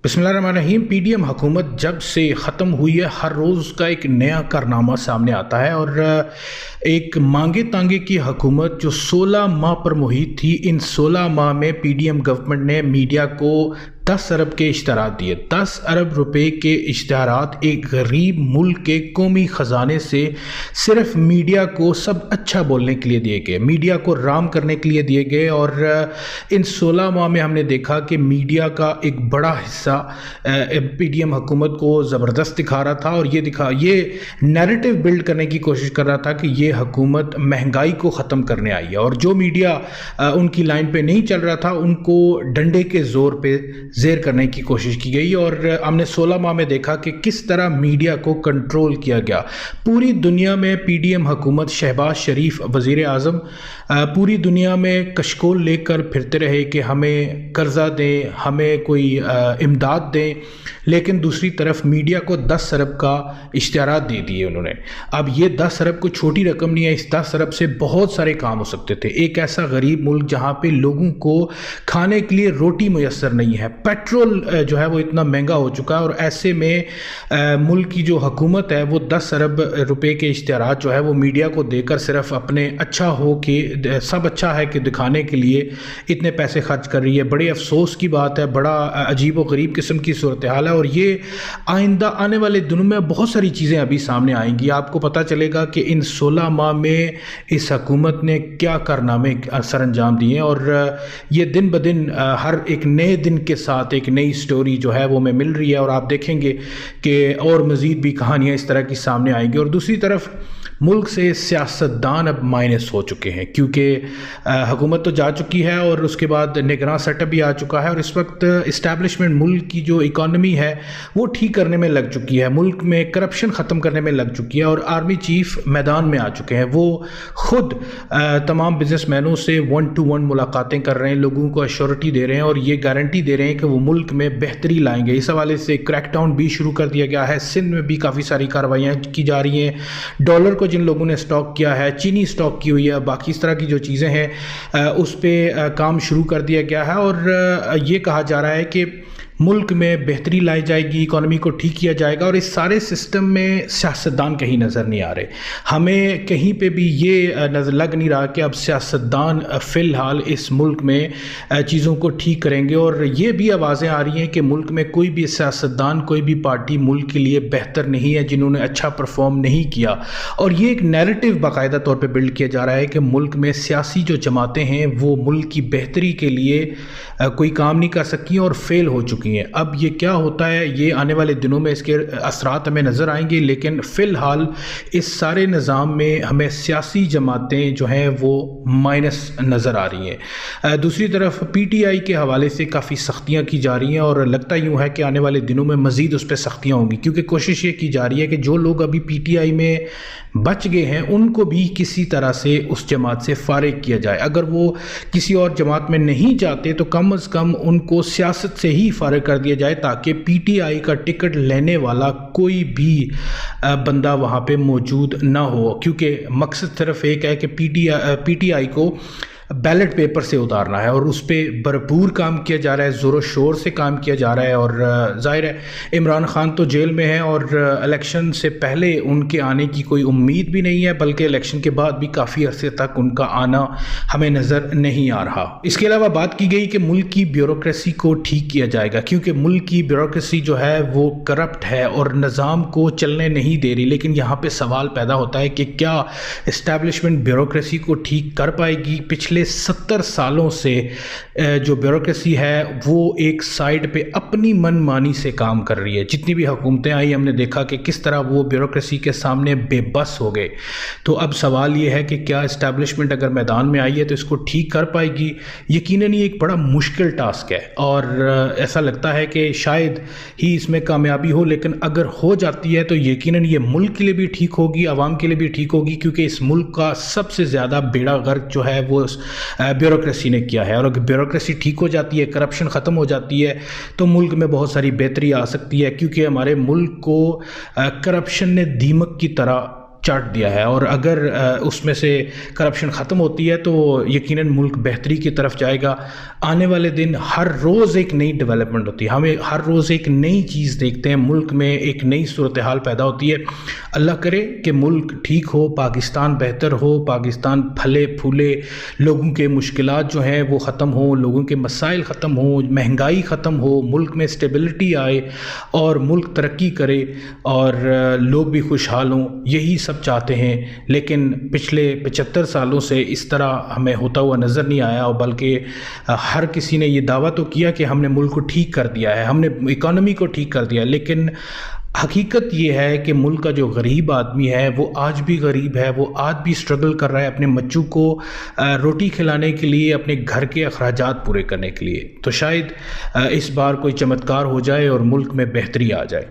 बिस्मिल्लाहिर्रहमानिर्रहीम। पीडीएम हुकूमत जब से ख़त्म हुई है हर रोज़ उसका एक नया कारनामा सामने आता है और एक मांगे तांगे की हुकूमत जो 16 माह पर मुहित थी, इन 16 माह में पीडीएम गवर्नमेंट ने मीडिया को 10 अरब के इश्तहारात दिए। 10 अरब रुपए के इश्तहारात एक गरीब मुल्क के कौमी ख़जाने से सिर्फ मीडिया को सब अच्छा बोलने के लिए दिए गए, मीडिया को राम करने के लिए दिए गए। और इन 16 माह में हमने देखा कि मीडिया का एक बड़ा हिस्सा पीडीएम हुकूमत को ज़बरदस्त दिखा रहा था और ये नैरेटिव बिल्ड करने की कोशिश कर रहा था कि ये हुकूमत महंगाई को ख़त्म करने आई है, और जो मीडिया उनकी लाइन पे नहीं चल रहा था उनको डंडे के ज़ोर पे ज़ेर करने की कोशिश की गई। और हमने 16 माह में देखा कि किस तरह मीडिया को कंट्रोल किया गया। पूरी दुनिया में पीडीएम हुकूमत, शहबाज शरीफ वज़ीर आज़म पूरी दुनिया में कशकोल लेकर फिरते रहे कि हमें कर्जा दें, हमें कोई इमदाद दें, लेकिन दूसरी तरफ मीडिया को 10 अरब का इश्तहारात दे दिए उन्होंने। अब ये 10 अरब कोई छोटी रकम नहीं है, इस 10 अरब से बहुत सारे काम हो सकते थे। एक ऐसा गरीब मुल्क जहाँ पे लोगों को खाने के लिए रोटी मुयस्सर नहीं है, पेट्रोल जो है वो इतना महंगा हो चुका है, और ऐसे में मुल्क की जो हुकूमत है वो 10 अरब रुपए के इश्तहारात जो है वो मीडिया को देकर सिर्फ अपने अच्छा हो कि सब अच्छा है कि दिखाने के लिए इतने पैसे खर्च कर रही है। बड़े अफसोस की बात है, बड़ा अजीब व गरीब किस्म की सूरत हाल है, और ये आइंदा आने वाले दिनों में बहुत सारी चीज़ें अभी सामने आएंगी। आपको पता चलेगा कि इन 16 माह में इस हुकूमत ने क्या कारनामे सर अंजाम दिए, और ये दिन ब दिन हर एक नए दिन के साथ एक नई स्टोरी जो है वो हमें मिल रही है, और आप देखेंगे कि और मज़ीद भी कहानियाँ इस तरह की सामने आएंगी। और दूसरी तरफ मुल्क से सियासतदान अब माइनस हो चुके हैं, क्योंकि हुकूमत तो जा चुकी है और उसके बाद निगरान सेटअप भी आ चुका है, और इस वक्त इस्टेब्लिशमेंट मुल्क की जो इकॉनमी है वो ठीक करने में लग चुकी है, मुल्क में करप्शन ख़त्म करने में लग चुकी है, और आर्मी चीफ मैदान में आ चुके हैं। वो ख़ुद तमाम बिजनेसमैनों से 1-to-1 मुलाकातें कर रहे हैं, लोगों को अश्योरिटी दे रहे हैं और ये गारंटी दे रहे हैं कि वो मुल्क में बेहतरी लाएंगे। इस हवाले से क्रैकडाउन भी शुरू कर दिया गया है, सिंध में भी काफ़ी सारी कार्रवाइयाँ की जा रही हैं। डॉलर को जिन लोगों ने स्टॉक किया है, चीनी स्टॉक की हुई है, बाकी इस तरह की जो चीज़ें हैं उस पर काम शुरू कर दिया गया है, और ये कहा जा रहा है कि मुल्क में बेहतरी लाई जाएगी, इकॉनमी को ठीक किया जाएगा। और इस सारे सिस्टम में सियासतदान कहीं नज़र नहीं आ रहे, हमें कहीं पे भी ये नज़र लग नहीं रहा कि अब सियासतदान फ़िलहाल इस मुल्क में चीज़ों को ठीक करेंगे। और ये भी आवाज़ें आ रही हैं कि मुल्क में कोई भी सियासतदान, कोई भी पार्टी मुल्क के लिए बेहतर नहीं है जिन्होंने अच्छा परफॉर्म नहीं किया, और ये एक नैरेटिव बाकायदा तौर पर बिल्ड किया जा रहा है कि मुल्क में सियासी जो जमातें हैं वो मुल्क की बेहतरी के लिए कोई काम नहीं कर सकी और फेल हो चुकी हैं। अब ये क्या होता है, ये आने वाले दिनों में इसके असरात हमें नज़र आएंगे, लेकिन फ़िलहाल इस सारे निज़ाम में हमें सियासी जमातें जो हैं वो माइनस नज़र आ रही हैं। दूसरी तरफ पीटीआई के हवाले से काफ़ी सख्तियाँ की जा रही हैं, और लगता यूँ है कि आने वाले दिनों में मज़ीद उस पर सख्तियाँ होंगी, क्योंकि कोशिश ये की जा रही है कि जो लोग अभी पीटीआई में बच गए हैं उनको भी किसी तरह से उस जमात से फारिग किया जाए। अगर वो किसी और जमात में नहीं जाते तो कम अज़ कम उनको सियासत से ही फारिग कर दिया जाए, ताकि पीटीआई का टिकट लेने वाला कोई भी बंदा वहाँ पे मौजूद ना हो, क्योंकि मकसद सिर्फ एक है कि पीटीआई को बैलेट पेपर से उतारना है, और उस पर भरपूर काम किया जा रहा है, ज़ोर शोर से काम किया जा रहा है। और ज़ाहिर है इमरान खान तो जेल में है, और इलेक्शन से पहले उनके आने की कोई उम्मीद भी नहीं है, बल्कि इलेक्शन के बाद भी काफ़ी अरसे तक उनका आना हमें नज़र नहीं आ रहा। इसके अलावा बात की गई कि मुल्क की ब्यूरोक्रेसी को ठीक किया जाएगा, क्योंकि मुल्क की ब्यूरोक्रेसी जो है वो करप्ट है और निज़ाम को चलने नहीं दे रही। लेकिन यहाँ पर सवाल पैदा होता है कि क्या इस्टेब्लिशमेंट ब्यूरोक्रेसी को ठीक कर पाएगी? पिछले 70 सालों से जो ब्यूरोक्रेसी है वो एक साइड पे अपनी मनमानी से काम कर रही है। जितनी भी हुकूमतें आई हमने देखा कि किस तरह वो ब्यूरोक्रेसी के सामने बेबस हो गए। तो अब सवाल ये है कि क्या इस्टेब्लिशमेंट अगर मैदान में आई है तो इसको ठीक कर पाएगी? यकीनन ये एक बड़ा मुश्किल टास्क है, और ऐसा लगता है कि शायद ही इसमें कामयाबी हो, लेकिन अगर हो जाती है तो यकीनन ये मुल्क के लिए भी ठीक होगी, आवाम के लिए भी ठीक होगी, क्योंकि इस मुल्क का सबसे ज़्यादा बेड़ा गर्क जो है वो ब्यूरोक्रेसी ने किया है। और अगर ब्यूरोक्रेसी ठीक हो जाती है, करप्शन ख़त्म हो जाती है, तो मुल्क में बहुत सारी बेहतरी आ सकती है, क्योंकि हमारे मुल्क को करप्शन ने दीमक की तरह चाट दिया है। और अगर उसमें से करप्शन ख़त्म होती है तो यकीनन मुल्क बेहतरी की तरफ जाएगा। आने वाले दिन हर रोज़ एक नई डेवलपमेंट होती है, हमें हर रोज़ एक नई चीज़ देखते हैं, मुल्क में एक नई सूरत हाल पैदा होती है। अल्लाह करे कि मुल्क ठीक हो, पाकिस्तान बेहतर हो, पाकिस्तान फले फूले, लोगों के मुश्किलात जो हैं वो ख़त्म हो, लोगों के मसाइल ख़त्म हो, महंगाई ख़त्म हो, मुल्क में स्टेबिलिटी आए और मुल्क तरक्की करे और लोग भी खुशहाल हों। यही सब चाहते हैं। लेकिन पिछले 75 सालों से इस तरह हमें होता हुआ नज़र नहीं आया, और बल्कि हर किसी ने ये दावा तो किया कि हमने मुल्क को ठीक कर दिया है, हमने इकॉनमी को ठीक कर दिया है, लेकिन हकीकत ये है कि मुल्क का जो गरीब आदमी है वो आज भी गरीब है, वो आज भी स्ट्रगल कर रहा है अपने बच्चों को रोटी खिलाने के लिए, अपने घर के अखराजात पूरे करने के लिए। तो शायद इस बार कोई चमत्कार हो जाए और मुल्क में बेहतरी आ जाए।